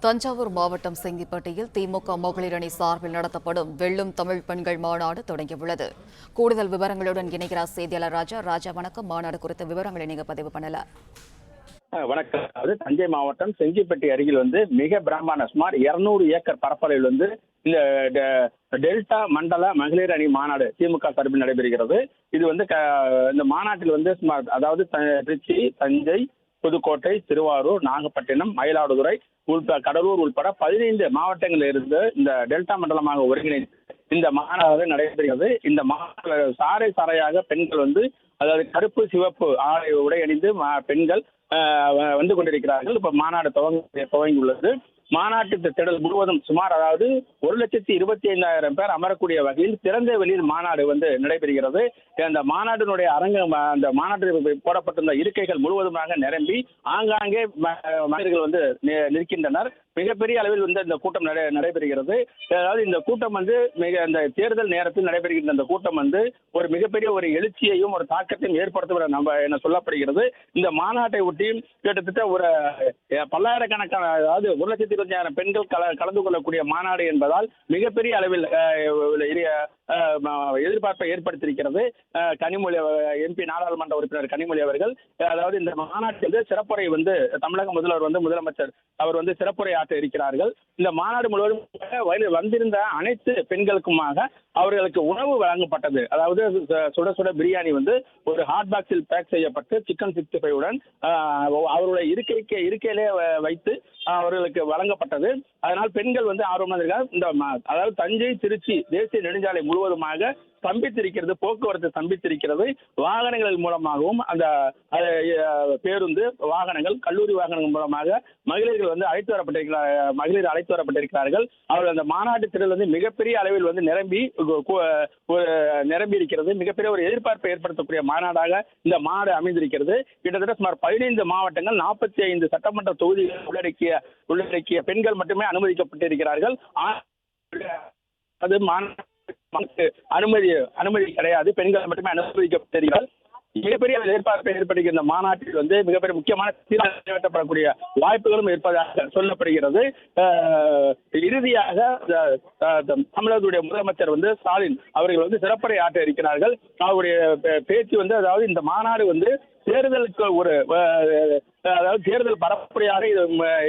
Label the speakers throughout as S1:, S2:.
S1: தஞ்சாவூர் மாவட்டம் செங்கிப்பட்டியில் திமுக மகளிர் அணி சார்பில் நடத்தப்படும் வெல்லும் தமிழ் பெண்கள் மாநாடு தொடங்கியுள்ளது. கூடுதல் விவரங்களுடன் இணைகிறார் செய்தியாளர் ராஜா. ராஜா, வணக்கம். மாநாடு குறித்த விவரங்களை நீங்க பதிவு பண்ணலாம்.
S2: வணக்கம். அதாவது தஞ்சை மாவட்டம் செங்கிப்பட்டி அருகில் மிக பிரம்மாண்ட சுமார் 200 ஏக்கர் பரப்பளவில் இந்த டெல்டா மண்டல மகளிர் அணி மாநாடு திமுக சார்பில் நடைபெறுகிறது. இது இந்த மாநாட்டில் சுமார் அதாவது திருச்சி, தஞ்சை, புதுக்கோட்டை, திருவாரூர், நாகப்பட்டினம், மயிலாடுதுறை, கடலூர் உள்பட 15 மாவட்டங்களில் இருந்து இந்த டெல்டா மண்டலமாக ஒருங்கிணைந்து இந்த மாநாடு நடைபெறுகிறது. இந்த மாநாடு சாறை சாறையாக பெண்கள் அதாவது கருப்பு சிவப்பு ஆடை உடை அணிந்து பெண்கள் வந்து கொண்டிருக்கிறார்கள். இப்ப மாநாடு துவங்கியுள்ளது. மாநாட்டு திடல் முழுவதும் சுமார் அதாவது 1,25,000 பேர் அமரக்கூடிய வகையில் திறந்த வெளியில் மாநாடு நடைபெறுகிறது. அந்த மாநாட்டினுடைய அந்த மாநாட்டில் போடப்பட்டிருந்த இருக்கைகள் முழுவதுமாக நிரம்பி ஆங்காங்கே மனிதர்கள் நிற்கின்றனர். மிகப்பெரிய அளவில் இந்த கூட்டம் நடைபெறுகிறது. அதாவது இந்த கூட்டம் மிக அந்த தேர்தல் நேரத்தில் நடைபெறுகின்ற அந்த கூட்டம் ஒரு மிகப்பெரிய ஒரு எழுச்சியையும் ஒரு தாக்கத்தையும் ஏற்படுத்தும் என சொல்லப்படுகிறது. இந்த மாநாட்டை ஒட்டி கிட்டத்தட்ட ஒரு பல்லாயிரக்கணக்கான அதாவது 1,25,000 பெண்கள் கலந்து கொள்ளக்கூடிய மாநாடு என்பதால் மிகப்பெரிய அளவில் எதிர்பார்ப்பை ஏற்படுத்தியிருக்கிறது. கனிமொழி எம்பி நாடாளுமன்ற உறுப்பினர் கனிமொழி அவர்கள் அதாவது இந்த மாநாட்டில் சிறப்புரை தமிழக முதலமைச்சர் அவர் சிறப்புரை ஆற்ற இருக்கிறார்கள். இந்த மாநாடு முழுவதும் வந்திருந்த அனைத்து பெண்களுக்குமாக அவர்களுக்கு உணவு வழங்கப்பட்டது. அதாவது சுட சுட பிரியாணி ஒரு ஹாட் பாக்ஸில் பேக் செய்யப்பட்டு சிக்கன் 65 உடன் அவருடைய இருக்கையிலே வைத்து அவர்களுக்கு வழங்கப்பட்டது. அதனால் பெண்கள் ஆர்வமாக இருக்காங்க. இந்த அதாவது தஞ்சை திருச்சி தேசிய நெடுஞ்சாலை முழுவதுமாக ஸ்தம்பித்திருக்கிறது, போக்குவரத்து ஸ்தம்பித்திருக்கிறது. வாகனங்கள் மூலமாகவும் அந்த பேருந்து வாகனங்கள், கல்லூரி வாகனங்கள் மூலமாக மகளிர்கள் மகளிர் அழைத்து வரப்பட்டிருக்கிறார்கள். அவர்கள் அந்த மாநாட்டு திடல் மிகப்பெரிய அளவில் நிரம்பி இருக்கிறது. மிகப்பெரிய ஒரு எதிர்பார்ப்பை ஏற்படுத்தக்கூடிய மாநாடாக இந்த மாநாடு அமைந்திருக்கிறது. கிட்டத்தட்ட சுமார் 15 மாவட்டங்கள், 45 சட்டமன்ற தொகுதிகள் உள்ளடக்கிய பெண்கள் மட்டுமே அனுமதிக்கப்பட்டிருக்கிறார்கள். அது அனுமதி கிடையாது, பெண்கள் மட்டுமே அனுமதிக்கப்பட்டிருக்கிறார்கள். மிகப்பெரிய எதிர்பார்ப்பை ஏற்படுகின்ற மாநாட்டில் மிகப்பெரிய முக்கியமான நிறைவேற்றப்படக்கூடிய வாய்ப்புகளும் இருப்பதாக சொல்லப்படுகிறது. இறுதியாக தமிழகத்துடைய முதலமைச்சர் ஸ்டாலின் அவர்கள் சிறப்புரை ஆற்ற இருக்கிறார்கள். அவருடைய பேச்சு அதாவது இந்த மாநாடு தேர்தலுக்கு அதாவது தேர்தல் பரப்புரையாக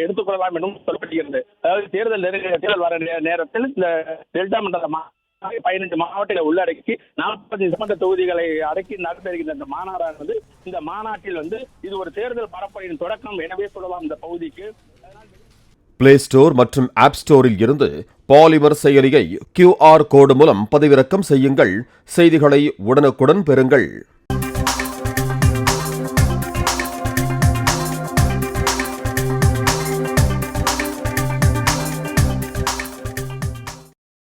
S2: எடுத்துக்கொள்ளலாம் என்றும் சொல்லப்படுகிறது. அதாவது தேர்தல் வர நேரத்தில் இந்த டெல்டா மண்டல 15 மாவட்டங்களை உள்ளடக்கி 45 சட்டமன்ற தொகுதிகளை அடக்கி நடைபெறுகின்ற இந்த மாநாடானது இந்த மாநாட்டில் இது ஒரு தேர்தல் பரப்புரையின் தொடக்கம் எனவே சொல்லலாம். இந்த பகுதிக்கு
S3: பிளே ஸ்டோர் மற்றும் ஆப் ஸ்டோரில் இருந்து பாலிமர் செயலியை QR கோடு மூலம் பதிவிறக்கம் செய்யுங்கள். செய்திகளை உடனுக்குடன் பெறுங்கள்.